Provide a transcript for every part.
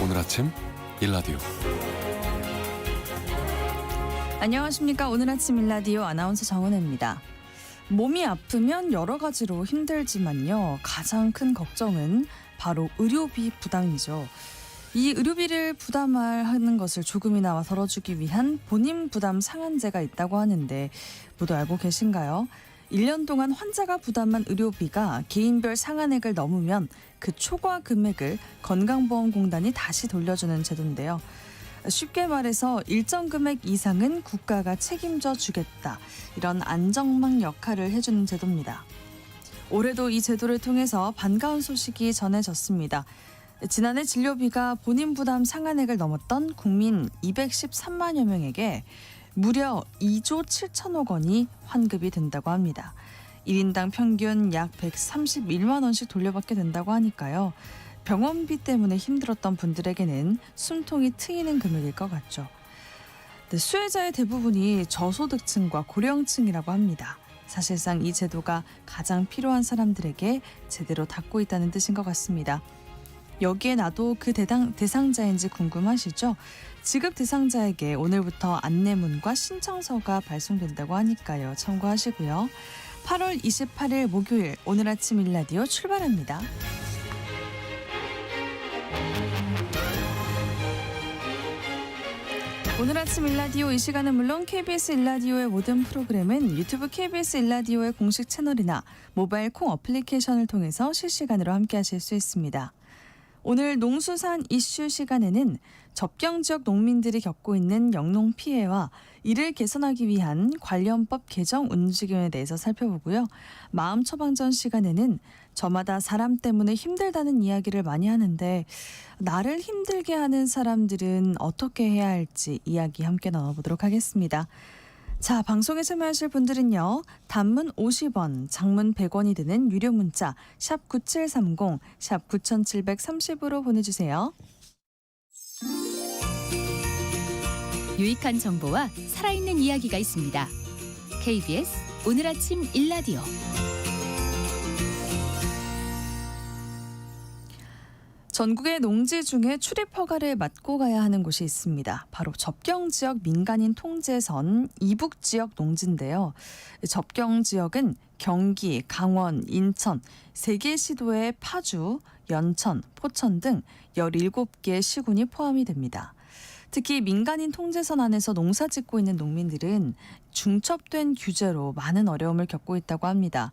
오늘 아침 일라디오. 안녕하십니까. 오늘 아침 일라디오 아나운서 정은혜입니다. 몸이 아프면 여러 가지로 힘들지만요. 가장 큰 걱정은 바로 의료비 부담이죠. 이 의료비를 부담하는 것을 조금이나마 덜어주기 위한 본인 부담 상한제가 있다고 하는데 모두 알고 계신가요? 1년 동안 환자가 부담한 의료비가 개인별 상한액을 넘으면 그 초과 금액을 건강보험공단이 다시 돌려주는 제도인데요. 쉽게 말해서 일정 금액 이상은 국가가 책임져 주겠다. 이런 안정망 역할을 해주는 제도입니다. 올해도 이 제도를 통해서 반가운 소식이 전해졌습니다. 지난해 진료비가 본인 부담 상한액을 넘었던 국민 213만여 명에게 무려 2조 7천억 원이 환급이 된다고 합니다. 1인당 평균 약 131만 원씩 돌려받게 된다고 하니까요. 병원비 때문에 힘들었던 분들에게는 숨통이 트이는 금액일 것 같죠. 수혜자의 대부분이 저소득층과 고령층이라고 합니다. 사실상 이 제도가 가장 필요한 사람들에게 제대로 닿고 있다는 뜻인 것 같습니다. 여기에 나도 그 대상자인지 궁금하시죠? 지급 대상자에게 오늘부터 안내문과 신청서가 발송된다고 하니까요. 참고하시고요. 8월 28일 목요일 오늘 아침 일라디오 출발합니다. 오늘 아침 일라디오 이 시간은 물론 KBS 일라디오의 모든 프로그램은 유튜브 KBS 일라디오의 공식 채널이나 모바일 콩 어플리케이션을 통해서 실시간으로 함께하실 수 있습니다. 오늘 농수산 이슈 시간에는 접경지역 농민들이 겪고 있는 영농 피해와 이를 개선하기 위한 관련법 개정 움직임에 대해서 살펴보고요. 마음 처방전 시간에는 저마다 사람 때문에 힘들다는 이야기를 많이 하는데 나를 힘들게 하는 사람들은 어떻게 해야 할지 이야기 함께 나눠보도록 하겠습니다. 자, 방송에 참여하실 분들은요. 단문 50원, 장문 100원이 드는 유료 문자 샵 9730, 샵 9730으로 보내주세요. 유익한 정보와 살아있는 이야기가 있습니다. KBS 오늘 아침 일라디오. 전국의 농지 중에 출입 허가를 받고 가야 하는 곳이 있습니다. 바로 접경지역 민간인 통제선 이북지역 농지인데요. 접경지역은 경기, 강원, 인천, 3개 시도의 파주, 연천, 포천 등 17개 시군이 포함이 됩니다. 특히 민간인 통제선 안에서 농사 짓고 있는 농민들은 중첩된 규제로 많은 어려움을 겪고 있다고 합니다.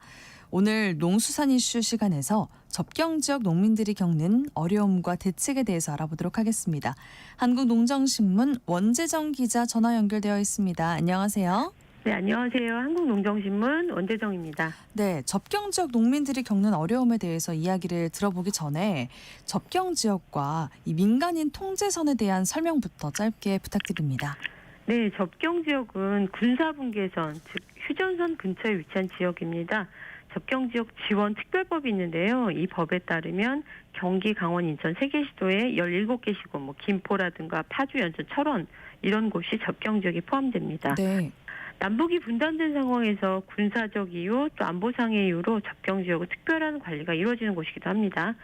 오늘 농수산 이슈 시간에서 접경지역 농민들이 겪는 어려움과 대책에 대해서 알아보도록 하겠습니다. 한국농정신문 원재정 기자 전화 연결되어 있습니다. 안녕하세요. 네, 안녕하세요. 한국농정신문 원재정입니다. 네, 접경지역 농민들이 겪는 어려움에 대해서 이야기를 들어보기 전에 접경지역과 이 민간인 통제선에 대한 설명부터 짧게 부탁드립니다. 네, 접경지역은 군사분계선, 즉 휴전선 근처에 위치한 지역입니다. 접경지역 지원 특별법이 있는데요. 이 법에 따르면 경기, 강원, 인천 3개 시도에 17개 시군, 김포라든가 파주, 연천, 철원 이런 곳이 접경지역에 포함됩니다. 네. 남북이 분단된 상황에서 군사적 이유 또 안보상의 이유로 접경지역은 특별한 관리가 이루어지는 곳이기도 합니다.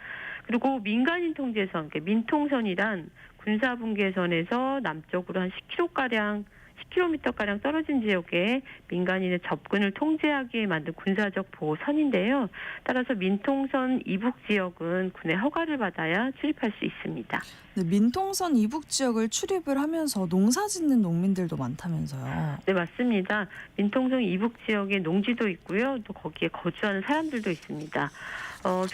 그리고 민간인 통제선, 민통선이란 군사분계선에서 남쪽으로 한 10km가량 떨어진 지역에 민간인의 접근을 통제하기에 만든 군사적 보호선인데요. 따라서 민통선 이북지역은 군의 허가를 받아야 출입할 수 있습니다. 네, 민통선 이북지역을 출입을 하면서 농사 짓는 농민들도 많다면서요. 네, 맞습니다. 민통선 이북지역에 농지도 있고요. 또 거기에 거주하는 사람들도 있습니다.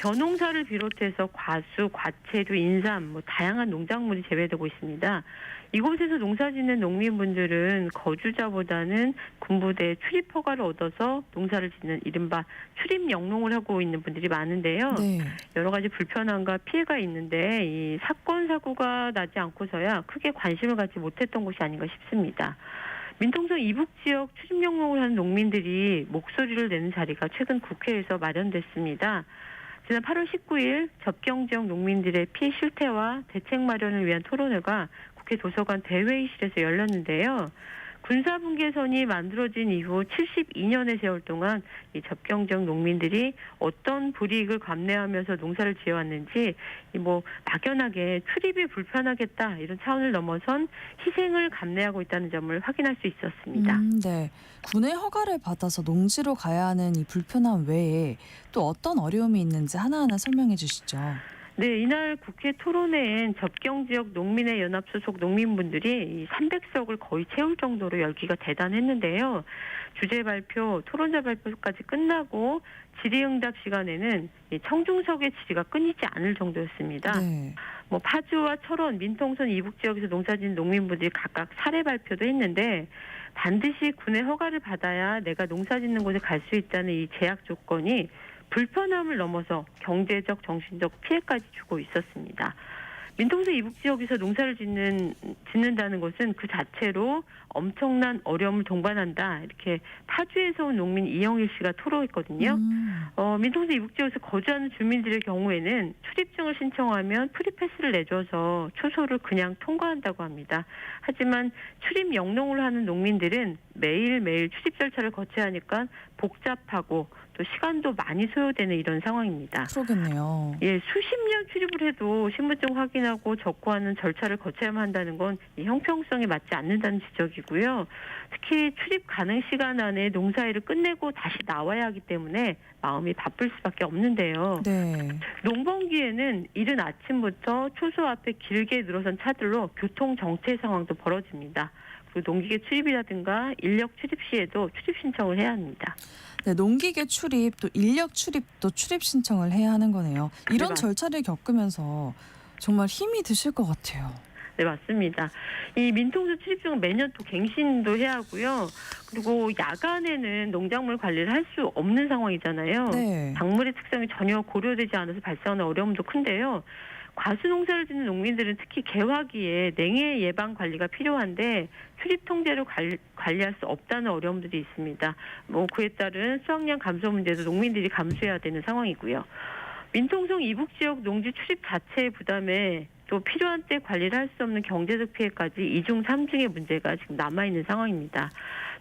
벼농사를 비롯해서 과수, 과채류, 인삼, 다양한 농작물이 재배되고 있습니다. 이곳에서 농사짓는 농민분들은 거주자보다는 군부대에 출입 허가를 얻어서 농사를 짓는 이른바 출입 영농을 하고 있는 분들이 많은데요. 네. 여러 가지 불편함과 피해가 있는데 이 사건 사고가 나지 않고서야 크게 관심을 갖지 못했던 곳이 아닌가 싶습니다. 민통선 이북지역 출입 영농을 하는 농민들이 목소리를 내는 자리가 최근 국회에서 마련됐습니다. 지난 8월 19일 접경 지역 농민들의 피해 실태와 대책 마련을 위한 토론회가 국회 도서관 대회의실에서 열렸는데요. 군사분계선이 만들어진 이후 72년의 세월 동안 이 접경 지역 농민들이 어떤 불이익을 감내하면서 농사를 지어왔는지 막연하게 출입이 불편하겠다 이런 차원을 넘어선 희생을 감내하고 있다는 점을 확인할 수 있었습니다. 네. 군의 허가를 받아서 농지로 가야 하는 이 불편함 외에 또 어떤 어려움이 있는지 하나하나 설명해 주시죠. 네, 이날 국회 토론회엔 접경지역 농민의 연합 소속 농민분들이 이 300석을 거의 채울 정도로 열기가 대단했는데요. 주제 발표, 토론자 발표까지 끝나고 질의응답 시간에는 이 청중석의 질의가 끊이지 않을 정도였습니다. 네. 파주와 철원, 민통선 이북 지역에서 농사짓는 농민분들이 각각 사례 발표도 했는데 반드시 군의 허가를 받아야 내가 농사짓는 곳에 갈 수 있다는 이 제약 조건이 불편함을 넘어서 경제적, 정신적 피해까지 주고 있었습니다. 민통선 이북 지역에서 농사를 짓는다는 것은 그 자체로 엄청난 어려움을 동반한다. 이렇게 파주에서 온 농민 이영일 씨가 토로했거든요. 민통선 이북 지역에서 거주하는 주민들의 경우에는 출입증을 신청하면 프리패스를 내줘서 초소를 그냥 통과한다고 합니다. 하지만 출입 영농을 하는 농민들은 매일매일 출입 절차를 거쳐야 하니까 복잡하고 또 시간도 많이 소요되는 이런 상황입니다. 그러겠네요. 예, 수십 년 출입을 해도 신분증 확인하고 접고하는 절차를 거쳐야만 한다는 건 이 형평성에 맞지 않는다는 지적이고요. 특히 출입 가능 시간 안에 농사일을 끝내고 다시 나와야 하기 때문에 마음이 바쁠 수밖에 없는데요. 네. 농번기에는 이른 아침부터 초소 앞에 길게 늘어선 차들로 교통 정체 상황도 벌어집니다. 그리고 농기계 출입이라든가 인력 출입 시에도 출입 신청을 해야 합니다. 네, 농기계 출입 또 인력 출입도 출입 신청을 해야 하는 거네요. 이런 네, 절차를 겪으면서 정말 힘이 드실 것 같아요. 네, 맞습니다. 이 민통수 출입증은 매년 또 갱신도 해야 하고요. 그리고 야간에는 농작물 관리를 할 수 없는 상황이잖아요. 네. 작물의 특성이 전혀 고려되지 않아서 발생하는 어려움도 큰데요. 과수 농사를 짓는 농민들은 특히 개화기에 냉해 예방 관리가 필요한데 출입 통제로 관리할 수 없다는 어려움들이 있습니다. 그에 따른 수확량 감소 문제도 농민들이 감수해야 되는 상황이고요. 민통성 이북 지역 농지 출입 자체의 부담에 또 필요한 때 관리를 할 수 없는 경제적 피해까지 이중 삼중의 문제가 지금 남아있는 상황입니다.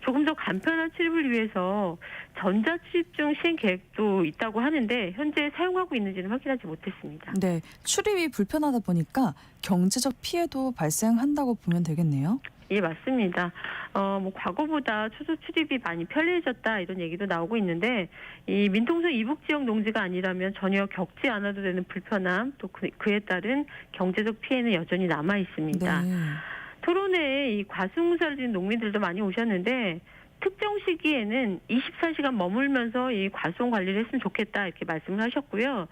조금 더 간편한 출입을 위해서 전자출입증 시행 계획도 있다고 하는데 현재 사용하고 있는지는 확인하지 못했습니다. 네, 출입이 불편하다 보니까 경제적 피해도 발생한다고 보면 되겠네요. 예, 맞습니다. 과거보다 초소 출입이 많이 편리해졌다 이런 얘기도 나오고 있는데 이 민통선 이북 지역 농지가 아니라면 전혀 겪지 않아도 되는 불편함 또 그에 따른 경제적 피해는 여전히 남아 있습니다. 네. 토론회에 이 과수농사를 짓는 농민들도 많이 오셨는데 특정 시기에는 24시간 머물면서 이 과수원 관리를 했으면 좋겠다 이렇게 말씀을 하셨고요.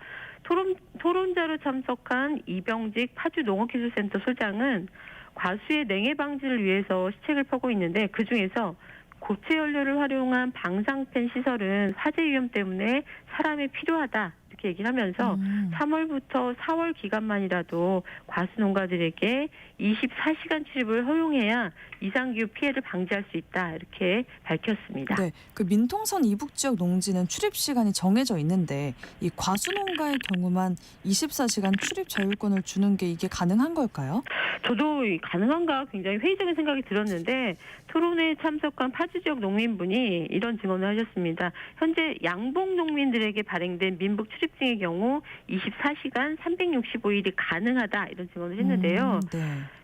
토론자로 참석한 이병직 파주농업기술센터 소장은 과수의 냉해 방지를 위해서 시책을 펴고 있는데 그중에서 고체 연료를 활용한 방사팬 시설은 화재 위험 때문에 사람이 필요하다 이렇게 얘기를 하면서 3월부터 4월 기간만이라도 과수 농가들에게 24시간 출입을 허용해야 이상기후 피해를 방지할 수 있다 이렇게 밝혔습니다. 네, 그 민통선 이북 지역 농지는 출입 시간이 정해져 있는데 이 과수 농가의 경우만 24시간 출입 자율권을 주는 게 이게 가능한 걸까요? 저도 가능한가 굉장히 회의적인 생각이 들었는데 토론회에 참석한 파주 지역 농민분이 이런 증언을 하셨습니다. 현재 양봉 농민들에게 발행된 민북 출입증의 경우 24시간 365일이 가능하다 이런 증언을 했는데요. 네.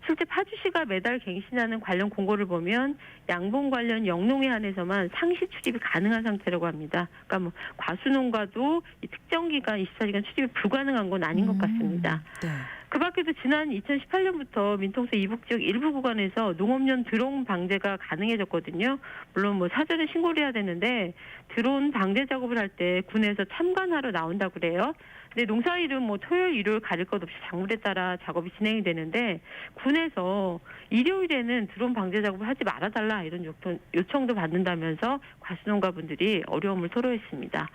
실제 파주시가 매달 갱신하는 관련 공고를 보면 양봉 관련 영농에 한해서만 상시 출입이 가능한 상태라고 합니다. 그러니까 과수농가도 이 특정 기간 24시간 출입이 불가능한 건 아닌 것 같습니다. 네. 그 밖에도 지난 2018년부터 민통선 이북 지역 일부 구간에서 농업용 드론 방제가 가능해졌거든요. 물론 사전에 신고를 해야 되는데 드론 방제 작업을 할 때 군에서 참관하러 나온다고 그래요. 근데 농사일은 토요일, 일요일 가릴 것 없이 작물에 따라 작업이 진행이 되는데 군에서 일요일에는 드론 방제 작업을 하지 말아달라 이런 요청도 받는다면서 과수농가분들이 어려움을 토로했습니다.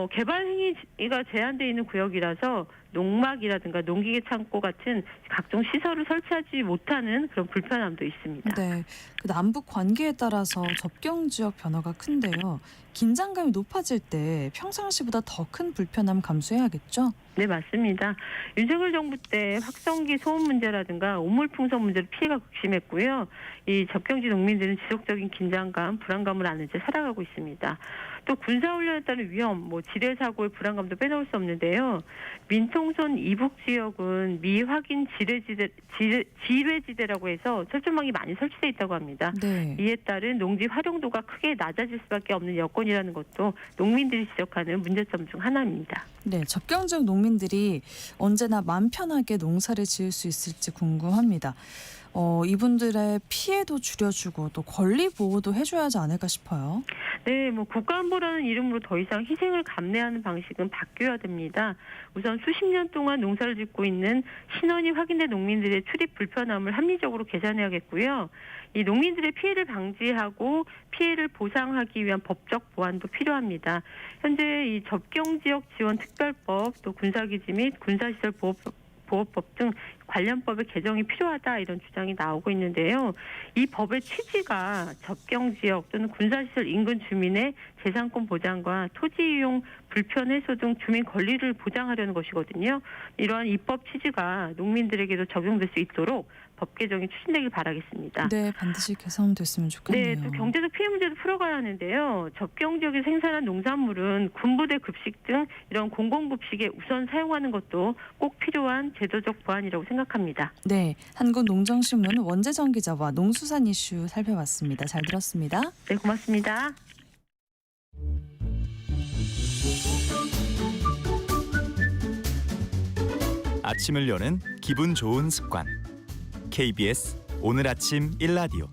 개발 행위가 제한되어 있는 구역이라서 농막이라든가 농기계 창고 같은 각종 시설을 설치하지 못하는 그런 불편함도 있습니다. 네, 그 남북 관계에 따라서 접경 지역 변화가 큰데요. 긴장감이 높아질 때 평상시보다 더 큰 불편함 감수해야겠죠? 네, 맞습니다. 윤석열 정부 때 확성기 소음 문제라든가 오물풍선 문제로 피해가 극심했고요. 이 접경지 농민들은 지속적인 긴장감, 불안감을 안은 채 살아가고 있습니다. 또 군사훈련에 따른 위험, 지뢰 사고의 불안감도 빼놓을 수 없는데요. 민통선 이북 지역은 미확인 지뢰지대라고 해서 철조망이 많이 설치돼 있다고 합니다. 네. 이에 따른 농지 활용도가 크게 낮아질 수밖에 없는 여건이라는 것도 농민들이 지적하는 문제점 중 하나입니다. 네, 접경 지역 농민들이 언제나 마음 편하게 농사를 지을 수 있을지 궁금합니다. 이분들의 피해도 줄여주고 또 권리 보호도 해줘야 하지 않을까 싶어요. 네, 국가안보라는 이름으로 더 이상 희생을 감내하는 방식은 바뀌어야 됩니다. 우선 수십 년 동안 농사를 짓고 있는 신원이 확인된 농민들의 출입 불편함을 합리적으로 계산해야겠고요. 이 농민들의 피해를 방지하고 피해를 보상하기 위한 법적 보완도 필요합니다. 현재 이 접경지역 지원 특별법, 또 군사기지 및 군사시설 보호법 등 관련법의 개정이 필요하다 이런 주장이 나오고 있는데요. 이 법의 취지가 접경지역 또는 군사시설 인근 주민의 재산권 보장과 토지 이용 불편 해소 등 주민 권리를 보장하려는 것이거든요. 이러한 입법 취지가 농민들에게도 적용될 수 있도록 법 개정이 추진되길 바라겠습니다. 네, 반드시 개선됐으면 좋겠네요. 네, 또 경제적 피해 문제도 풀어가야 하는데요. 접경 지역에 생산한 농산물은 군부대 급식 등 이런 공공급식에 우선 사용하는 것도 꼭 필요한 제도적 보완이라고 생각합니다. 네, 한국농정신문 원재정 기자와 농수산 이슈 살펴봤습니다. 잘 들었습니다. 네, 고맙습니다. 아침을 여는 기분 좋은 습관. KBS 오늘 아침 1라디오.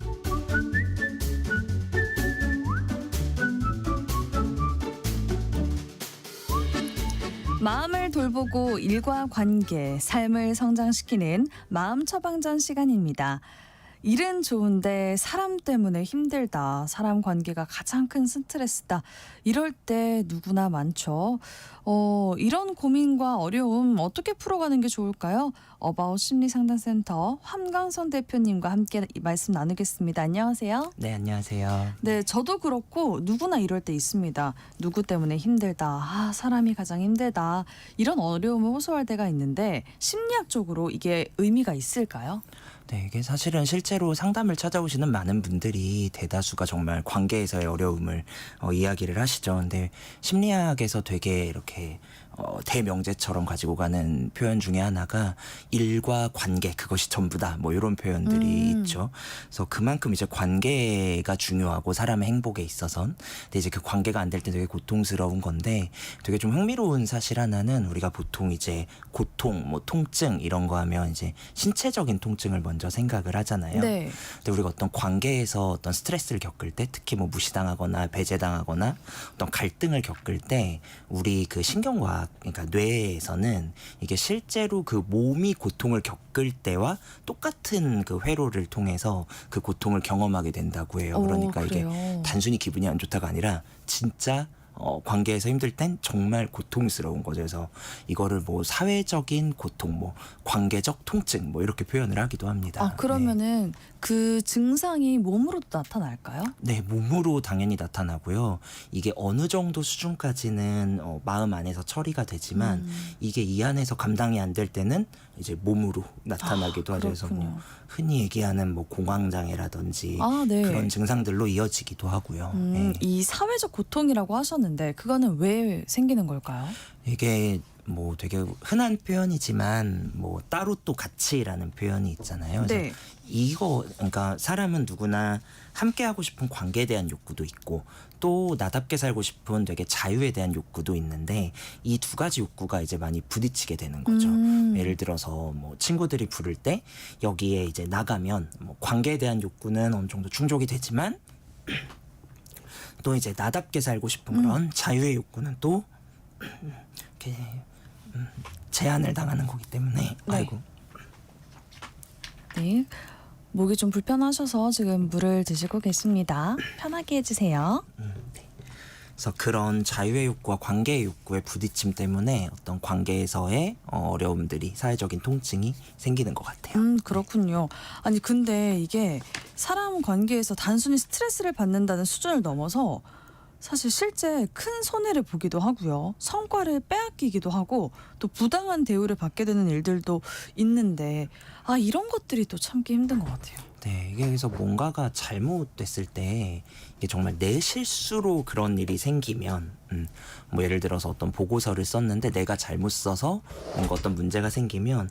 마음을 돌보고 일과 관계, 삶을 성장시키는 마음 처방전 시간입니다. 일은 좋은데 사람 때문에 힘들다. 사람 관계가 가장 큰 스트레스다. 이럴 때 누구나 많죠. 이런 고민과 어려움 어떻게 풀어가는 게 좋을까요? 어바웃 심리상담센터 황강선 대표님과 함께 말씀 나누겠습니다. 안녕하세요. 네, 안녕하세요. 네, 저도 그렇고 누구나 이럴 때 있습니다. 누구 때문에 힘들다. 사람이 가장 힘들다. 이런 어려움을 호소할 때가 있는데 심리학적으로 이게 의미가 있을까요? 네, 이게 사실은 실제로 상담을 찾아오시는 많은 분들이 대다수가 정말 관계에서의 어려움을 이야기를 하시죠. 근데 심리학에서 되게 이렇게 대명제처럼 가지고 가는 표현 중에 하나가 일과 관계, 그것이 전부다. 이런 표현들이 있죠. 그래서 그만큼 이제 관계가 중요하고 사람의 행복에 있어선, 근데 이제 그 관계가 안 될 때 되게 고통스러운 건데, 되게 좀 흥미로운 사실 하나는 우리가 보통 이제 고통, 통증 이런 거 하면 이제 신체적인 통증을 먼저 생각을 하잖아요. 네. 근데 우리가 어떤 관계에서 어떤 스트레스를 겪을 때, 특히 무시당하거나 배제당하거나 어떤 갈등을 겪을 때 우리 그 신경과학, 그러니까 뇌에서는 이게 실제로 그 몸이 고통을 겪을 때와 똑같은 그 회로를 통해서 그 고통을 경험하게 된다고 해요. 그러니까 이게 단순히 기분이 안 좋다가 아니라 진짜 관계에서 힘들 땐 정말 고통스러운 거죠. 그래서 이거를 사회적인 고통, 관계적 통증 이렇게 표현을 하기도 합니다. 그러면은 그 증상이 몸으로도 나타날까요? 네, 몸으로 당연히 나타나고요. 이게 어느 정도 수준까지는 마음 안에서 처리가 되지만 이게 이 안에서 감당이 안 될 때는 이제 몸으로 나타나기도 하죠. 그래서 흔히 얘기하는 공황장애라든지 네. 그런 증상들로 이어지기도 하고요. 네. 이 사회적 고통이라고 하셨는데 그거는 왜 생기는 걸까요? 이게 되게 흔한 표현이지만 따로 또 같이라는 표현이 있잖아요. 그래서 네. 그러니까 사람은 누구나 함께 하고 싶은 관계에 대한 욕구도 있고 또 나답게 살고 싶은 되게 자유에 대한 욕구도 있는데 이 두 가지 욕구가 이제 많이 부딪히게 되는 거죠. 예를 들어서 친구들이 부를 때 여기에 이제 나가면 관계에 대한 욕구는 어느 정도 충족이 되지만 또 이제 나답게 살고 싶은 그런 자유의 욕구는 또 이렇게 제한을 당하는 거기 때문에 아이고. 네. 목이 좀 불편하셔서 지금 물을 드시고 계십니다. 편하게 해주세요. 네. 그래서 그런 자유의 욕구와 관계의 욕구의 부딪힘 때문에 어떤 관계에서의 어려움들이, 사회적인 통증이 생기는 것 같아요. 그렇군요. 아니 근데 이게 사람 관계에서 단순히 스트레스를 받는다는 수준을 넘어서 사실 실제 큰 손해를 보기도 하고요. 성과를 빼앗기기도 하고 또 부당한 대우를 받게 되는 일들도 있는데 이런 것들이 또 참기 힘든 것 같아요. 네, 이게 그래서 뭔가가 잘못됐을 때 이게 정말 내 실수로 그런 일이 생기면 뭐 예를 들어서 어떤 보고서를 썼는데 내가 잘못 써서 뭔가 어떤 문제가 생기면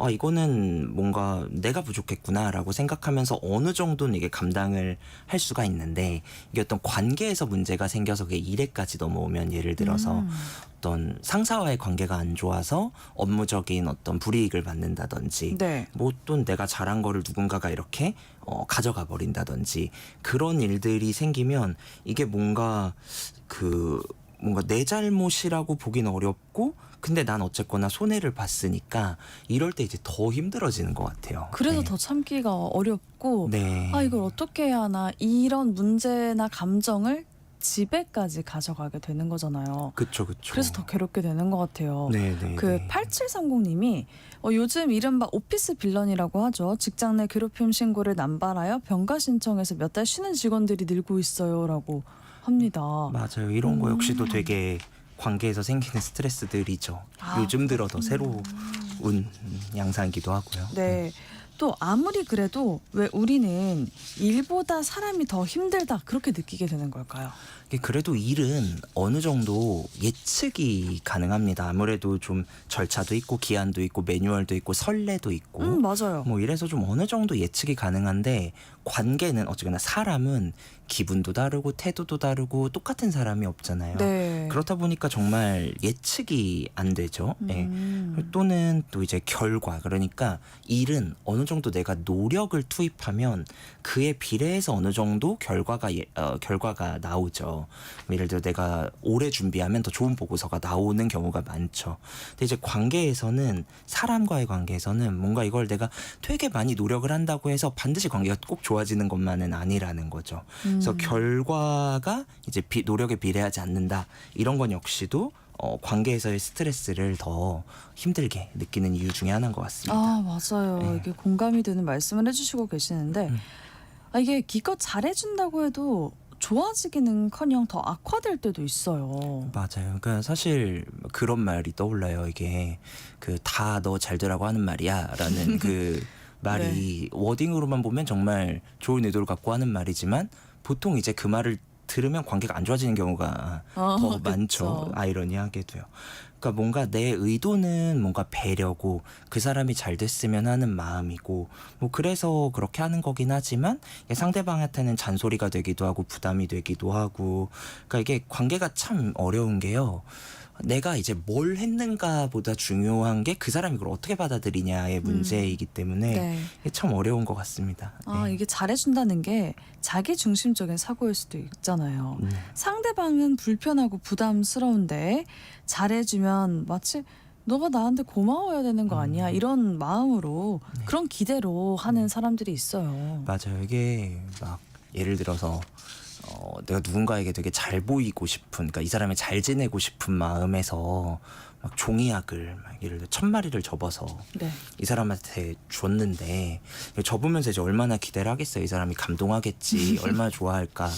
이거는 뭔가 내가 부족했구나라고 생각하면서 어느 정도는 이게 감당을 할 수가 있는데 이게 어떤 관계에서 문제가 생겨서 그게 일에까지 넘어오면 예를 들어서 어떤 상사와의 관계가 안 좋아서 업무적인 어떤 불이익을 받는다든지 네. 뭐 또 내가 잘한 거를 누군가가 이렇게 가져가 버린다든지 그런 일들이 생기면 이게 뭔가 내 잘못이라고 보긴 어렵고 근데 난 어쨌거나 손해를 봤으니까 이럴 때 이제 더 힘들어지는 것 같아요. 그래서 네. 더 참기가 어렵고 네. 이걸 어떻게 해야 하나 이런 문제나 감정을 집에까지 가져가게 되는 거잖아요. 그쵸. 그래서 더 괴롭게 되는 것 같아요. 네. 8730님이 요즘 이른바 오피스 빌런이라고 하죠. 직장 내 괴롭힘 신고를 남발하여 병가 신청해서 몇 달 쉬는 직원들이 늘고 있어요라고 합니다. 맞아요. 이런 거 역시도 되게 관계에서 생기는 스트레스들이죠. 요즘 들어 더 새로운 양상이기도 하고요. 네. 또 아무리 그래도 왜 우리는 일보다 사람이 더 힘들다 그렇게 느끼게 되는 걸까요? 그래도 일은 어느 정도 예측이 가능합니다. 아무래도 좀 절차도 있고 기한도 있고 매뉴얼도 있고 선례도 있고 맞아요. 뭐 이래서 좀 어느 정도 예측이 가능한데 관계는 어쨌거나 사람은 기분도 다르고 태도도 다르고 똑같은 사람이 없잖아요. 네. 그렇다 보니까 정말 예측이 안 되죠. 예. 또는 또 이제 결과 그러니까 일은 어느 정도 내가 노력을 투입하면 그에 비례해서 어느 정도 결과가 나오죠. 예를 들어 내가 오래 준비하면 더 좋은 보고서가 나오는 경우가 많죠. 근데 이제 사람과의 관계에서는 뭔가 이걸 내가 되게 많이 노력을 한다고 해서 반드시 관계가 꼭 좋아지는 것만은 아니라는 거죠. 그래서 결과가 이제 노력에 비례하지 않는다. 이런 건 역시도 관계에서의 스트레스를 더 힘들게 느끼는 이유 중에 하나인 것 같습니다. 맞아요. 네. 이게 공감이 되는 말씀을 해주시고 계시는데 이게 기껏 잘해준다고 해도 좋아지기는커녕 더 악화될 때도 있어요. 맞아요. 그러니까 사실 그런 말이 떠올라요. 이게 다 너 잘되라고 하는 말이야라는 그 말이 워딩으로만 보면 정말 좋은 의도를 갖고 하는 말이지만 보통 이제 그 말을 들으면 관계가 안 좋아지는 경우가 더 많죠. 그쵸. 아이러니하게도요. 그러니까 뭔가 내 의도는 뭔가 배려고 그 사람이 잘 됐으면 하는 마음이고 뭐 그래서 그렇게 하는 거긴 하지만 상대방한테는 잔소리가 되기도 하고 부담이 되기도 하고 그러니까 이게 관계가 참 어려운 게요. 내가 이제 뭘 했는가보다 중요한 게 그 사람이 그걸 어떻게 받아들이냐의 문제이기 때문에 네. 이게 참 어려운 것 같습니다. 네. 이게 잘해준다는 게 자기 중심적인 사고일 수도 있잖아요. 상대방은 불편하고 부담스러운데 잘해주면 마치 너가 나한테 고마워야 되는 거 아니야 이런 마음으로 그런 기대로 하는 사람들이 있어요. 맞아요. 이게 막 예를 들어서 내가 누군가에게 되게 잘 보이고 싶은, 그러니까 이 사람이 잘 지내고 싶은 마음에서 막 종이약을 예를 들어 1000마리를 접어서 네. 이 사람한테 줬는데 접으면서 이제 얼마나 기대를 하겠어요. 이 사람이 감동하겠지, 얼마나 좋아할까.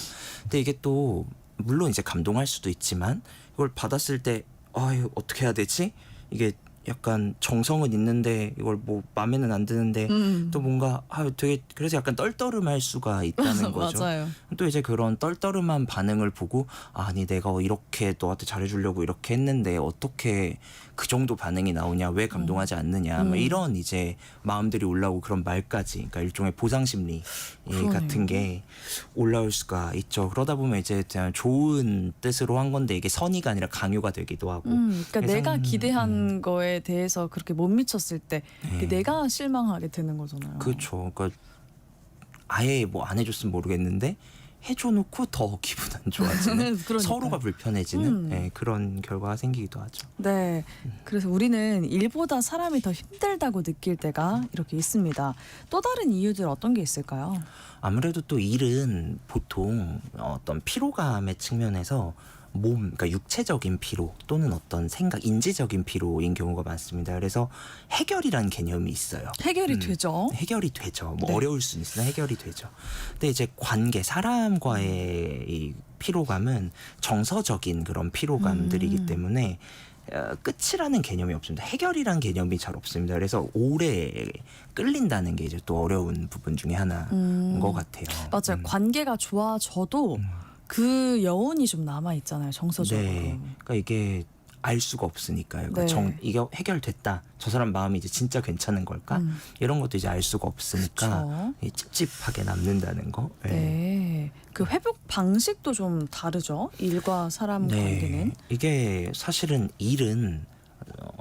근데 이게 또 물론 이제 감동할 수도 있지만 이걸 받았을 때 어떻게 해야 되지? 이게 약간 정성은 있는데 이걸 뭐 마음에는 안 드는데 또 뭔가 되게 그래서 약간 떨떠름할 수가 있다는 거죠. 맞아요. 또 이제 그런 떨떠름한 반응을 보고 아니 내가 이렇게 너한테 잘해주려고 이렇게 했는데 어떻게 그 정도 반응이 나오냐, 왜 감동하지 않느냐, 뭐 이런 이제 마음들이 올라오고 그런 말까지, 그러니까 일종의 보상 심리 같은 게 올라올 수가 있죠. 그러다 보면 이제 그냥 좋은 뜻으로 한 건데 이게 선의가 아니라 강요가 되기도 하고. 그러니까 그래서, 내가 기대한 거에 대해서 그렇게 못 미쳤을 때 내가 실망하게 되는 거잖아요. 그렇죠. 그러니까 아예 뭐 안 해줬으면 모르겠는데 해줘놓고 더 기분 안 좋아지는 그러니까요. 서로가 불편해지는 그런 결과가 생기기도 하죠. 네. 그래서 우리는 일보다 사람이 더 힘들다고 느낄 때가 이렇게 있습니다. 또 다른 이유들 어떤 게 있을까요? 아무래도 또 일은 보통 어떤 피로감의 측면에서 그러니까 육체적인 피로 또는 어떤 생각, 인지적인 피로인 경우가 많습니다. 그래서 해결이란 개념이 있어요. 해결이 되죠. 해결이 되죠. 뭐 네. 어려울 수는 있으나 해결이 되죠. 근데 이제 관계, 사람과의 이 피로감은 정서적인 그런 피로감들이기 때문에 끝이라는 개념이 없습니다. 해결이란 개념이 잘 없습니다. 그래서 오래 끌린다는 게 이제 또 어려운 부분 중에 하나인 것 같아요. 맞아요. 관계가 좋아져도 그 여운이 좀 남아 있잖아요. 정서적으로. 네. 그러니까 이게 알 수가 없으니까요. 그러니까 네. 이게 해결됐다. 저 사람 마음이 이제 진짜 괜찮은 걸까? 이런 것도 이제 알 수가 없으니까 그쵸. 이 찝찝하게 남는다는 거. 네. 그 회복 방식도 좀 다르죠. 일과 사람 관계는. 이게 사실은 일은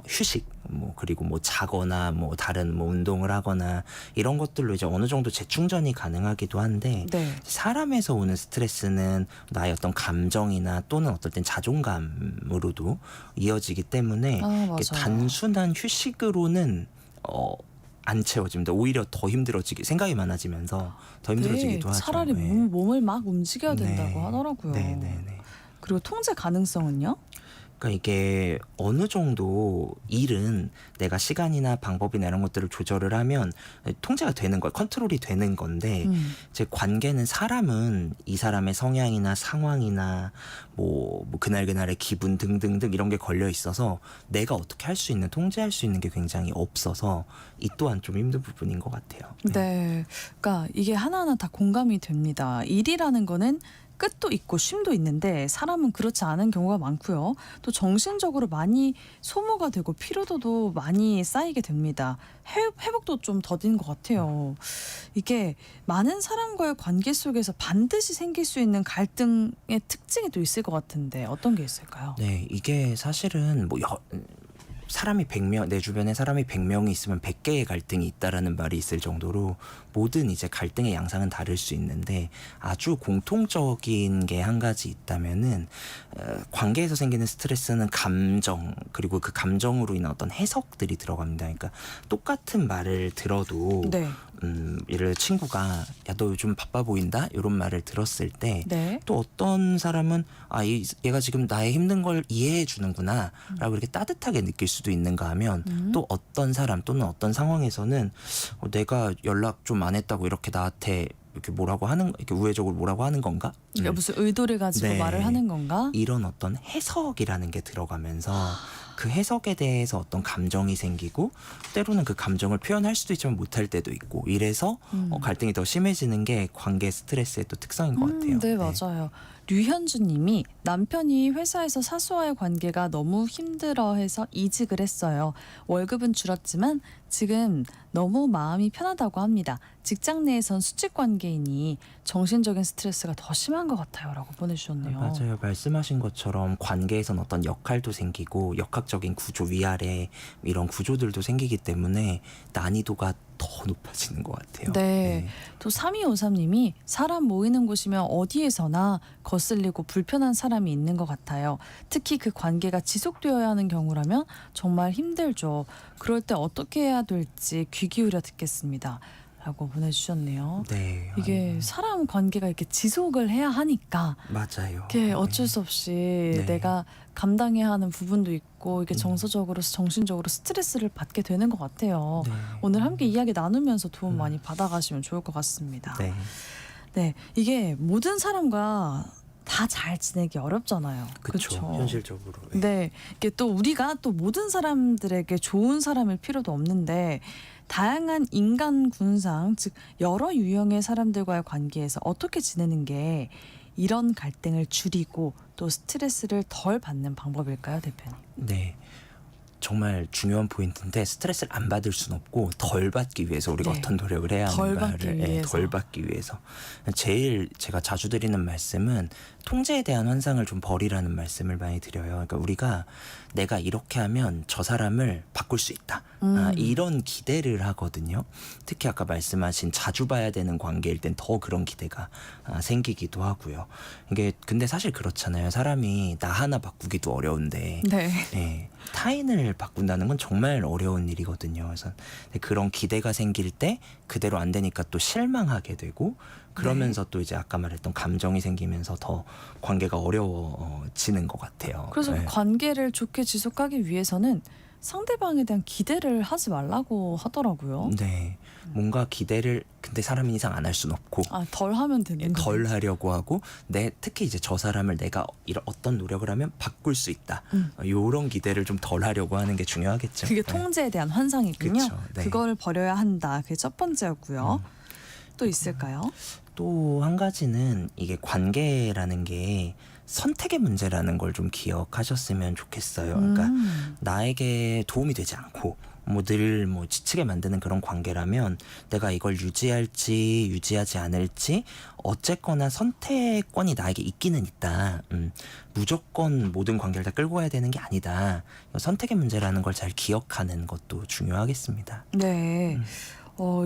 휴식, 뭐 그리고 뭐 자거나 뭐 다른 뭐 운동을 하거나 이런 것들로 이제 어느 정도 재충전이 가능하기도 한데 네. 사람에서 오는 스트레스는 나의 어떤 감정이나 또는 어떨 땐 자존감으로도 이어지기 때문에 아, 이게 맞아요. 단순한 휴식으로는 안 채워집니다. 오히려 더 힘들어지기, 생각이 많아지면서 더 힘들어지기도 하죠. 차라리 네. 몸을 막 움직여야 된다고 네. 하더라고요. 네. 그리고 통제 가능성은요? 그러니까 이게 어느 정도 일은 내가 시간이나 방법이나 이런 것들을 조절을 하면 통제가 되는 거예요. 컨트롤이 되는 건데 제 관계는 사람은 이 사람의 성향이나 상황이나 뭐 그날그날의 기분 등등등 이런 게 걸려 있어서 내가 어떻게 할 수 있는, 통제할 수 있는 게 굉장히 없어서 이 또한 좀 힘든 부분인 것 같아요. 네. 그러니까 이게 하나하나 다 공감이 됩니다. 일이라는 거는 끝도 있고 쉼도 있는데 사람은 그렇지 않은 경우가 많고요. 또 정신적으로 많이 소모가 되고 피로도도 많이 쌓이게 됩니다. 회복도 좀 더딘 것 같아요. 이게 많은 사람과의 관계 속에서 반드시 생길 수 있는 갈등의 특징이 또 있을 것 같은데 어떤 게 있을까요? 네, 이게 사실은 뭐 사람이 100명, 내 주변에 사람이 100명이 있으면 100개의 갈등이 있다라는 말이 있을 정도로 모든 이제 갈등의 양상은 다를 수 있는데 아주 공통적인 게 한 가지 있다면은 관계에서 생기는 스트레스는 감정, 그리고 그 감정으로 인한 어떤 해석들이 들어갑니다. 그러니까 똑같은 말을 들어도 네. 예를 들어 친구가 야, 너 요즘 바빠 보인다? 이런 말을 들었을 때 네. 또 어떤 사람은 얘가 지금 나의 힘든 걸 이해해 주는구나 라고 이렇게 따뜻하게 느낄 수도 있는가 하면 또 어떤 사람 또는 어떤 상황에서는 내가 연락 좀 안 했다고 이렇게 나한테 이렇게 이렇게 우회적으로 뭐라고 하는 건가? 이게 무슨 의도를 가지고 네. 말을 하는 건가? 이런 어떤 해석이라는 게 들어가면서 그 해석에 대해서 어떤 감정이 생기고 때로는 그 감정을 표현할 수도 있지만 못할 때도 있고 이래서 갈등이 더 심해지는 게 관계 스트레스의 또 특성인 것 같아요. 네, 맞아요. 류현주님이 남편이 회사에서 사수와의 관계가 너무 힘들어해서 이직을 했어요. 월급은 줄었지만 지금 너무 마음이 편하다고 합니다. 직장 내에선 수직 관계이니 정신적인 스트레스가 더 심한 것 같아요라고 보내주셨네요. 맞아요. 말씀하신 것처럼 관계에선 어떤 역할도 생기고 역학적인 구조, 위아래 이런 구조들도 생기기 때문에 난이도가 더 높아지는 것 같아요. 네. 또 3253님이 사람 모이는 곳이면 어디에서나 거슬리고 불편한 사람이 있는 것 같아요. 특히 그 관계가 지속되어야 하는 경우라면 정말 힘들죠. 그럴 때 어떻게 해야 될지 귀 기울여 듣겠습니다. 라고 보내주셨네요. 네. 이게 사람 관계가 이렇게 지속을 해야 하니까 맞아요. 이게 어쩔 수 없이 네. 내가 감당해야 하는 부분도 있고 이게 정서적으로 정신적으로 스트레스를 받게 되는 것 같아요. 네. 오늘 함께 이야기 나누면서 도움 많이 받아가시면 좋을 것 같습니다. 네. 네, 이게 모든 사람과 다 잘 지내기 어렵잖아요. 그렇죠. 그쵸? 현실적으로. 네, 이게 또 우리가 또 모든 사람들에게 좋은 사람일 필요도 없는데 다양한 인간 군상, 즉 여러 유형의 사람들과의 관계에서 어떻게 지내는 게 이런 갈등을 줄이고 또 스트레스를 덜 받는 방법일까요, 대표님? 네. 정말 중요한 포인트인데 스트레스를 안 받을 수는 없고 덜 받기 위해서 우리가 네. 어떤 노력을 해야 덜 하는가를 받기 위해서. 덜 받기 위해서 제일 제가 자주 드리는 말씀은 통제에 대한 환상을 좀 버리라는 말씀을 많이 드려요. 그러니까 우리가 내가 이렇게 하면 저 사람을 바꿀 수 있다. 이런 기대를 하거든요. 특히 아까 말씀하신 자주 봐야 되는 관계일 땐 더 그런 기대가 생기기도 하고요. 이게 근데 사실 그렇잖아요. 사람이 나 하나 바꾸기도 어려운데 네. 네, 타인을 바꾼다는 건 정말 어려운 일이거든요. 그래서 그런 기대가 생길 때 그대로 안 되니까 또 실망하게 되고 그러면서 또 이제 아까 말했던 감정이 생기면서 더 관계가 어려워지는 것 같아요. 그래서 네. 관계를 좋게 지속하기 위해서는 상대방에 대한 기대를 하지 말라고 하더라고요. 네, 뭔가 기대를 근데 사람이 이상 안 할 수는 없고 덜 하면 되는데. 덜 하려고 하고 특히 이제 저 사람을 내가 이런 어떤 노력을 하면 바꿀 수 있다. 요런 기대를 좀 덜 하려고 하는 게 중요하겠죠. 그게 네. 통제에 대한 환상이군요. 그쵸, 네. 그걸 버려야 한다. 그게 첫 번째였고요. 또 있을까요? 또 한 가지는 이게 관계라는 게 선택의 문제라는 걸 좀 기억하셨으면 좋겠어요. 그러니까 나에게 도움이 되지 않고 늘 지치게 만드는 그런 관계라면 내가 이걸 유지할지 유지하지 않을지 어쨌거나 선택권이 나에게 있기는 있다. 무조건 모든 관계를 다 끌고 가야 되는 게 아니다. 선택의 문제라는 걸 잘 기억하는 것도 중요하겠습니다. 네.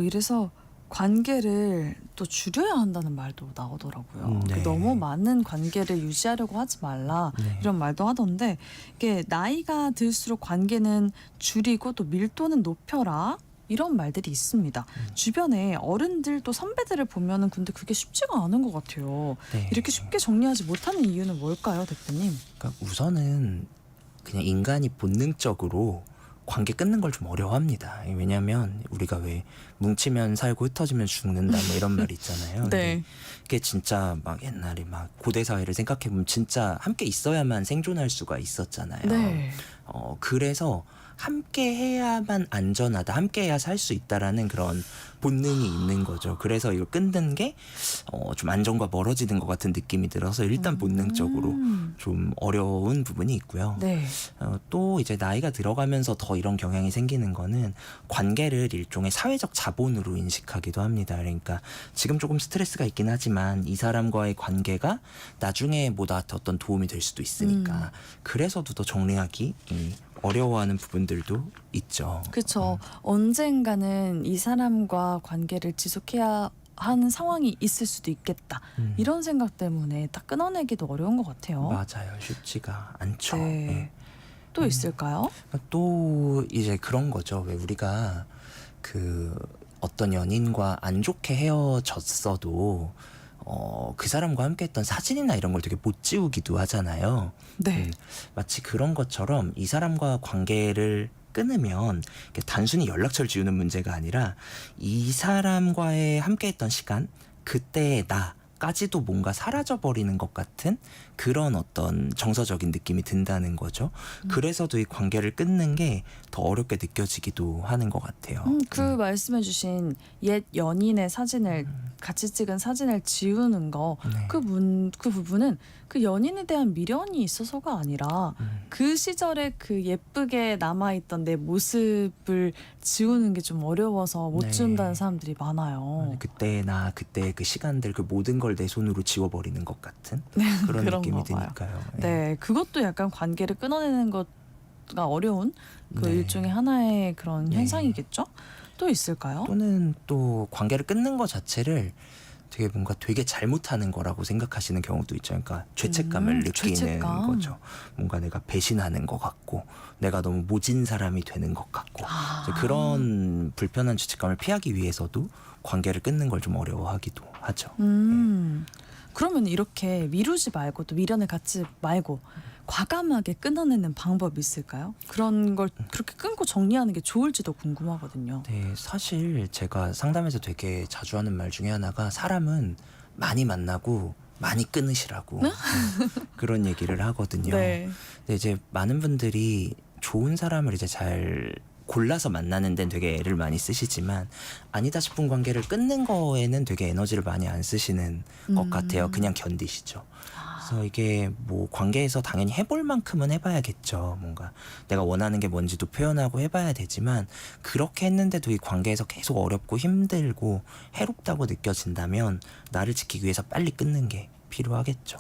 이래서 관계를 또 줄여야 한다는 말도 나오더라고요. 네. 너무 많은 관계를 유지하려고 하지 말라 네. 이런 말도 하던데 이게 나이가 들수록 관계는 줄이고 또 밀도는 높여라 이런 말들이 있습니다. 주변에 어른들 또 선배들을 보면은 근데 그게 쉽지가 않은 것 같아요. 네. 이렇게 쉽게 정리하지 못하는 이유는 뭘까요, 대표님? 그러니까 우선은 그냥 인간이 본능적으로 관계 끊는 걸 좀 어려워합니다. 왜냐하면 우리가 왜 뭉치면 살고 흩어지면 죽는다 뭐 이런 말 있잖아요. 근데 그게 진짜 막 옛날에 막 고대 사회를 생각해 보면 진짜 함께 있어야만 생존할 수가 있었잖아요. 네. 그래서 함께 해야만 안전하다, 함께 해야 살 수 있다라는 그런 본능이 있는 거죠. 그래서 이걸 끊는 게 좀 안전과 멀어지는 것 같은 느낌이 들어서 일단 본능적으로 좀 어려운 부분이 있고요. 네. 또 이제 나이가 들어가면서 더 이런 경향이 생기는 거는 관계를 일종의 사회적 자본으로 인식하기도 합니다. 그러니까 지금 조금 스트레스가 있긴 하지만 이 사람과의 관계가 나중에 나한테 어떤 도움이 될 수도 있으니까 그래서도 더 정리하기 어려워하는 부분들도 있죠. 그렇죠. 언젠가는 이 사람과 관계를 지속해야 하는 상황이 있을 수도 있겠다. 이런 생각 때문에 딱 끊어내기도 어려운 것 같아요. 맞아요. 쉽지가 않죠. 네. 네. 또 있을까요? 또 이제 그런 거죠. 왜 우리가 어떤 연인과 안 좋게 헤어졌어도 그 사람과 함께했던 사진이나 이런 걸 되게 못 지우기도 하잖아요. 네. 마치 그런 것처럼 이 사람과 관계를 끊으면 단순히 연락처를 지우는 문제가 아니라 이 사람과의 함께했던 시간, 그때의 나까지도 뭔가 사라져버리는 것 같은 그런 어떤 정서적인 느낌이 든다는 거죠. 그래서도 이 관계를 끊는 게 더 어렵게 느껴지기도 하는 것 같아요. 그 말씀해주신 옛 연인의 사진을 같이 찍은 사진을 지우는 거, 네. 그 부분은 그 연인에 대한 미련이 있어서가 아니라 그 시절에 그 예쁘게 남아있던 내 모습을 지우는 게 좀 어려워서 못 네. 지운다는 사람들이 많아요. 그때의 그때의 그 시간들, 그 모든 걸 내 손으로 지워버리는 것 같은 그런 그런가 느낌이 봐요. 드니까요. 네, 그것도 약간 관계를 끊어내는 것가 어려운 그 네. 일종의 하나의 그런 네. 현상이겠죠? 또 있을까요? 또는 또 관계를 끊는 것 자체를 되게 잘못하는 거라고 생각하시는 경우도 있죠. 그러니까 죄책감을 느끼는 죄책감. 거죠. 뭔가 내가 배신하는 것 같고 내가 너무 모진 사람이 되는 것 같고 이제 그런 불편한 죄책감을 피하기 위해서도 관계를 끊는 걸 좀 어려워하기도 하죠. 그러면 이렇게 미루지 말고 또 미련을 갖지 말고 과감하게 끊어내는 방법이 있을까요? 그런 걸 그렇게 끊고 정리하는 게 좋을지도 궁금하거든요. 네, 사실 제가 상담에서 되게 자주 하는 말 중에 하나가 사람은 많이 만나고 많이 끊으시라고 그런 얘기를 하거든요. 네. 근데 이제 많은 분들이 좋은 사람을 이제 잘 골라서 만나는 데는 되게 애를 많이 쓰시지만 아니다 싶은 관계를 끊는 거에는 되게 에너지를 많이 안 쓰시는 것 같아요. 그냥 견디시죠. 그래서 이게 관계에서 당연히 해볼 만큼은 해봐야겠죠. 뭔가 내가 원하는 게 뭔지도 표현하고 해봐야 되지만 그렇게 했는데도 이 관계에서 계속 어렵고 힘들고 해롭다고 느껴진다면 나를 지키기 위해서 빨리 끊는 게 필요하겠죠.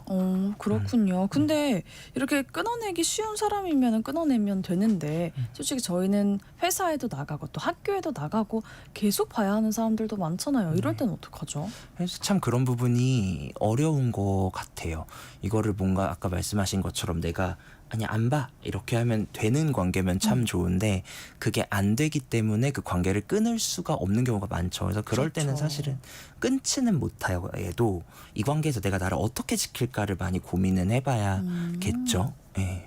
그렇군요. 근데 이렇게 끊어내기 쉬운 사람이면 끊어내면 되는데 솔직히 저희는 회사에도 나가고 또 학교에도 나가고 계속 봐야 하는 사람들도 많잖아요. 이럴 땐 어떡하죠? 그래서 참 그런 부분이 어려운 것 같아요. 이거를 뭔가 아까 말씀하신 것처럼 내가 아니 안 봐 이렇게 하면 되는 관계면 참 좋은데 그게 안 되기 때문에 그 관계를 끊을 수가 없는 경우가 많죠. 그래서 그럴 때는 그렇죠. 사실은 끊지는 못해도 이 관계에서 내가 나를 어떻게 지킬까를 많이 고민은 해봐야겠죠. 예.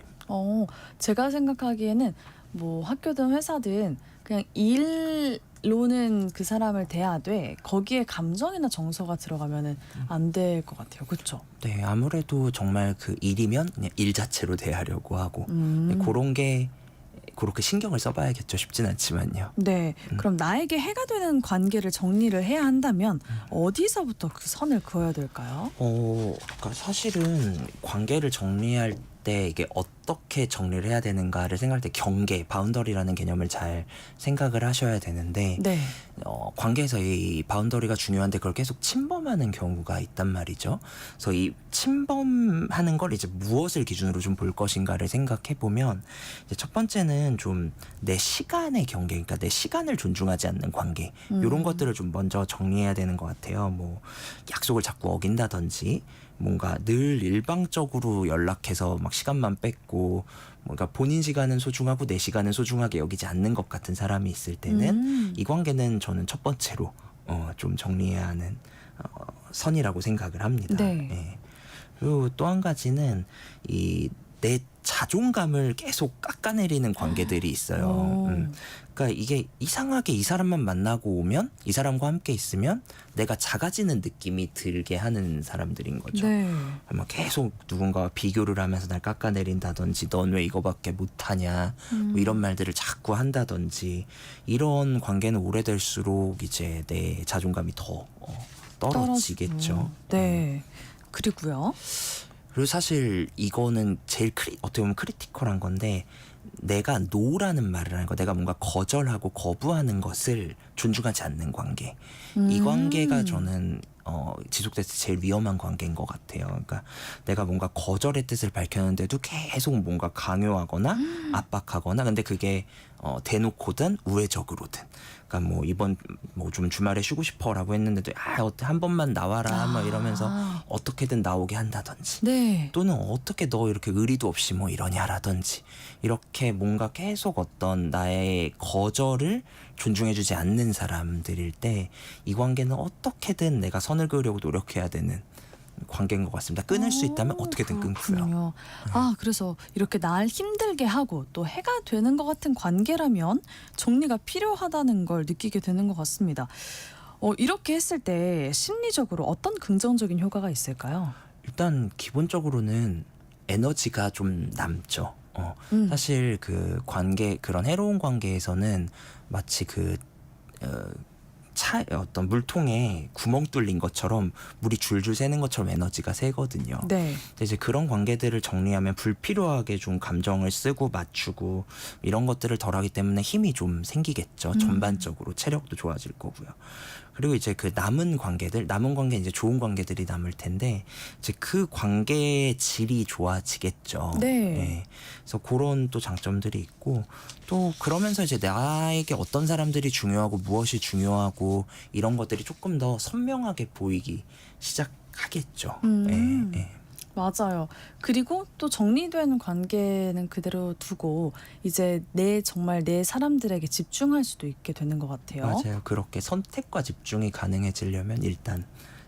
제가 생각하기에는 뭐 학교든 회사든 그냥 일로는 그 사람을 대하되 거기에 감정이나 정서가 들어가면은 안 될 것 같아요. 그렇죠? 네, 아무래도 정말 그 일이면 그냥 일 자체로 대하려고 하고 그런 게 그렇게 신경을 써봐야겠죠. 쉽진 않지만요. 네. 그럼 나에게 해가 되는 관계를 정리를 해야 한다면 어디서부터 그 선을 그어야 될까요? 그러니까 사실은 관계를 정리할 때 이게 어떻게 정리를 해야 되는가를 생각할 때 경계, 바운더리라는 개념을 잘 생각을 하셔야 되는데 네. 관계에서 이 바운더리가 중요한데 그걸 계속 침범하는 경우가 있단 말이죠. 그래서 이 침범하는 걸 이제 무엇을 기준으로 좀 볼 것인가를 생각해 보면 이제 첫 번째는 좀 내 시간의 경계, 그러니까 내 시간을 존중하지 않는 관계 이런 것들을 좀 먼저 정리해야 되는 것 같아요. 뭐 약속을 자꾸 어긴다든지 뭔가 늘 일방적으로 연락해서 막 시간만 뺏고 뭔가 본인 시간은 소중하고 내 시간은 소중하게 여기지 않는 것 같은 사람이 있을 때는 이 관계는 저는 첫 번째로 좀 정리해야 하는 선이라고 생각을 합니다. 네. 예. 그리고 또 한 가지는 이 내 자존감을 계속 깎아내리는 관계들이 있어요. 그러니까 이게 이상하게 이 사람만 만나고 오면 이 사람과 함께 있으면 내가 작아지는 느낌이 들게 하는 사람들인 거죠. 네. 막 계속 누군가와 비교를 하면서 날 깎아내린다든지 넌 왜 이거밖에 못하냐 뭐 이런 말들을 자꾸 한다든지 이런 관계는 오래될수록 이제 내 자존감이 더 떨어지겠죠. 네. 그리고요. 그리고 사실 이거는 제일 어떻게 보면 크리티컬한 건데 내가 노라는 말을 하는 거, 내가 뭔가 거절하고 거부하는 것을 존중하지 않는 관계. 이 관계가 저는 지속됐을 때 제일 위험한 관계인 것 같아요. 그러니까 내가 뭔가 거절의 뜻을 밝혔는데도 계속 뭔가 강요하거나 압박하거나, 근데 그게 대놓고든 우회적으로든. 그러니까 뭐 이번 뭐 좀 주말에 쉬고 싶어라고 했는데도 한 번만 나와라 막 이러면서 어떻게든 나오게 한다든지. 네. 또는 어떻게 너 이렇게 의리도 없이 뭐 이러냐라든지 이렇게 뭔가 계속 어떤 나의 거절을 존중해주지 않는 사람들일 때 이 관계는 어떻게든 내가 선을 그으려고 노력해야 되는 관계인 것 같습니다. 끊을 수 있다면 어떻게든 끊고요. 그렇군요. 그래서 이렇게 날 힘들게 하고 또 해가 되는 것 같은 관계라면 정리가 필요하다는 걸 느끼게 되는 것 같습니다. 이렇게 했을 때 심리적으로 어떤 긍정적인 효과가 있을까요? 일단 기본적으로는 에너지가 좀 남죠. 사실 그 관계, 그런 해로운 관계에서는 마치 어떤 물통에 구멍 뚫린 것처럼 물이 줄줄 새는 것처럼 에너지가 새거든요. 네. 근데 이제 그런 관계들을 정리하면 불필요하게 좀 감정을 쓰고 맞추고 이런 것들을 덜하기 때문에 힘이 좀 생기겠죠. 전반적으로 체력도 좋아질 거고요. 그리고 이제 그 남은 관계는 이제 좋은 관계들이 남을 텐데 이제 그 관계의 질이 좋아지겠죠. 네. 그래서 그런 또 장점들이 있고 또 그러면서 이제 나에게 어떤 사람들이 중요하고 무엇이 중요하고 이런 것들이 조금 더 선명하게 보이기 시작하겠죠. 맞아요. 그리고 또 정리된 관계는 그대로 두고 이제 정말 내 사람들에게 집중할 수도 있게 되는 것 같아요. 맞아요. 그렇게 선택과 집중이 가능해지려면 일단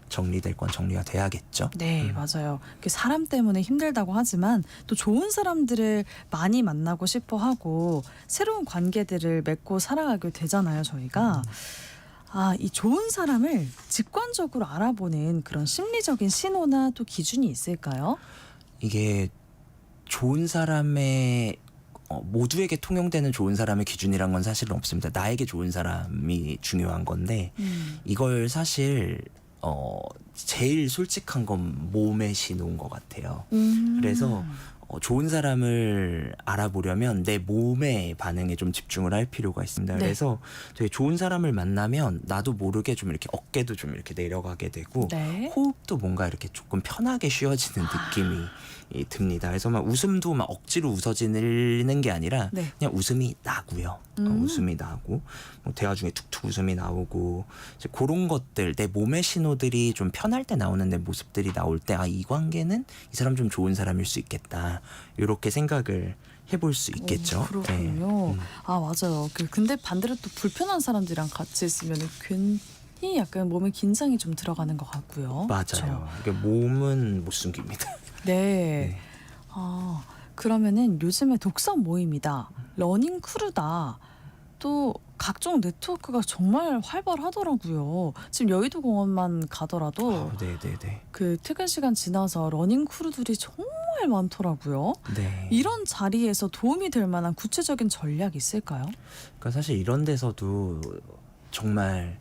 정리될 건 정리가 돼야겠죠. 네, 맞아요. 사람 때문에 힘들다고 하지만 또 좋은 사람들을 많이 만나고 싶어 하고 새로운 관계들을 맺고 살아가게 되잖아요, 저희가. 이 좋은 사람을 직관적으로 알아보는 그런 심리적인 신호나 또 기준이 있을까요? 이게 좋은 사람의 모두에게 통용되는 좋은 사람의 기준이란 건 사실은 없습니다. 나에게 좋은 사람이 중요한 건데 이걸 사실 제일 솔직한 건 몸의 신호인 것 같아요. 그래서 좋은 사람을 알아보려면 내 몸의 반응에 좀 집중을 할 필요가 있습니다. 네. 그래서 되게 좋은 사람을 만나면 나도 모르게 좀 이렇게 어깨도 좀 이렇게 내려가게 되고 네. 호흡도 뭔가 이렇게 조금 편하게 쉬어지는 느낌이 듭니다. 그래서 막 웃음도 막 억지로 웃어지는 게 아니라 네. 그냥 웃음이 나고요. 웃음이 나고 뭐 대화 중에 툭툭 웃음이 나오고 이제 그런 것들, 내 몸의 신호들이 좀 편할 때 나오는 내 모습들이 나올 때 이 관계는 이 사람 좀 좋은 사람일 수 있겠다. 이렇게 생각을 해볼 수 있겠죠. 그렇군요. 네. 아 맞아요. 근데 반대로 또 불편한 사람들이랑 같이 있으면 괜히 약간 몸에 긴장이 좀 들어가는 것 같고요. 맞아요. 이게 몸은 못 숨깁니다. 네. 네. 아 그러면은 요즘에 독서 모임이다, 러닝 크루다, 또 각종 네트워크가 정말 활발하더라고요. 지금 여의도 공원만 가더라도 네네네. 그 퇴근 시간 지나서 러닝 크루들이 정말 많더라고요. 네. 이런 자리에서 도움이 될 만한 구체적인 전략이 있을까요? 그러니까 사실 이런 데서도 정말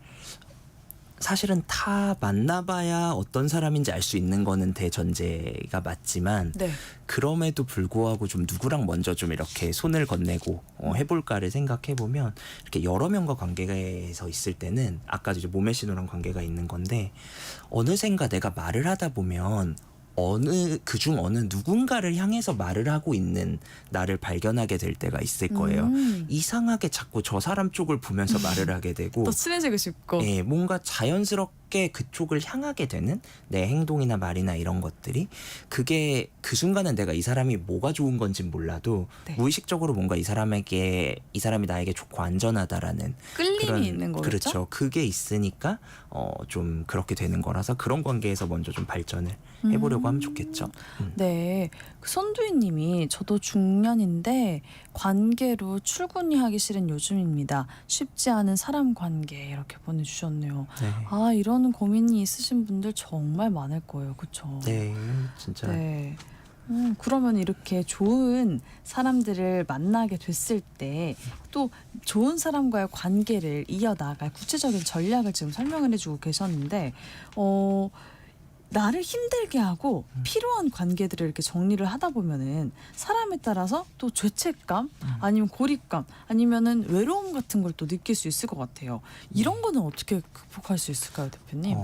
사실은 다 만나봐야 어떤 사람인지 알 수 있는 거는 대전제가 맞지만 네. 그럼에도 불구하고 좀 누구랑 먼저 좀 이렇게 손을 건네고 해볼까를 생각해보면 이렇게 여러 명과 관계에서 있을 때는 아까 이제 몸의 신호랑 관계가 있는 건데 어느샌가 내가 말을 하다 보면 그중 어느 누군가를 향해서 말을 하고 있는 나를 발견하게 될 때가 있을 거예요. 이상하게 자꾸 저 사람 쪽을 보면서 말을 하게 되고 더 친해지고 싶고. 예, 뭔가 자연스럽게 그쪽을 향하게 되는 내 행동이나 말이나 이런 것들이 그게 그 순간은 내가 이 사람이 뭐가 좋은 건진 몰라도 네. 무의식적으로 뭔가 이 사람이 나에게 좋고 안전하다라는 끌림이 있는 거겠죠? 그렇죠. 그게 있으니까 좀 그렇게 되는 거라서 그런 관계에서 먼저 좀 발전을 해보려고 하면 좋겠죠. 네, 그 손두희님이 저도 중년인데 관계로 출근이 하기 싫은 요즘입니다. 쉽지 않은 사람 관계 이렇게 보내주셨네요. 네. 아 이런 고민이 있으신 분들 정말 많을 거예요, 그렇죠? 네, 진짜. 네. 그러면 이렇게 좋은 사람들을 만나게 됐을 때 또 좋은 사람과의 관계를 이어나갈 구체적인 전략을 지금 설명을 해주고 계셨는데 나를 힘들게 하고 필요한 관계들을 이렇게 정리를 하다 보면은 사람에 따라서 또 죄책감 아니면 고립감 아니면은 외로움 같은 걸 또 느낄 수 있을 것 같아요. 이런 거는 어떻게 극복할 수 있을까요, 대표님?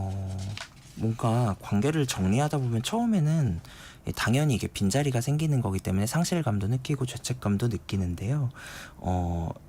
뭔가 관계를 정리하다 보면 처음에는 당연히 이게 빈자리가 생기는 거기 때문에 상실감도 느끼고 죄책감도 느끼는데요.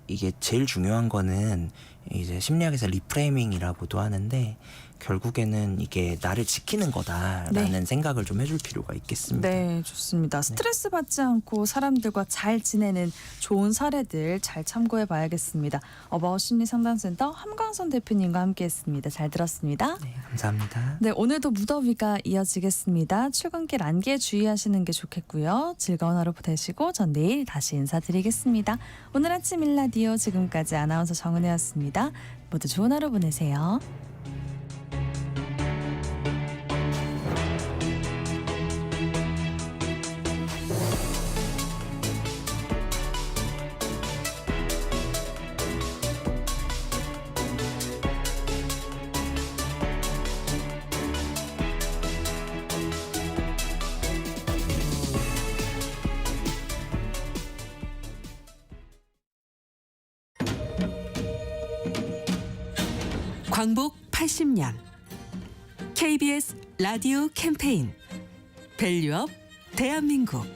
이게 제일 중요한 거는 이제 심리학에서 리프레이밍이라고도 하는데 결국에는 이게 나를 지키는 거다라는 생각을 좀 해줄 필요가 있겠습니다. 네, 좋습니다. 스트레스 받지 않고 사람들과 잘 지내는 좋은 사례들 잘 참고해 봐야겠습니다. 어바웃 심리상담센터 함광선 대표님과 함께했습니다. 잘 들었습니다. 네, 감사합니다. 네, 오늘도 무더위가 이어지겠습니다. 출근길 안개 주의하시는 게 좋겠고요. 즐거운 하루 보내시고 전 내일 다시 인사드리겠습니다. 오늘 아침 일라디오 지금까지 아나운서 정은혜였습니다. 모두 좋은 하루 보내세요. 광복 80년 KBS 라디오 캠페인 밸류업 대한민국.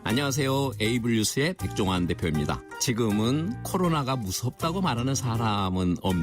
안녕하세요. 에이블뉴스의 백종환 대표입니다. 지금은 코로나가 무섭다고 말하는 사람은 없는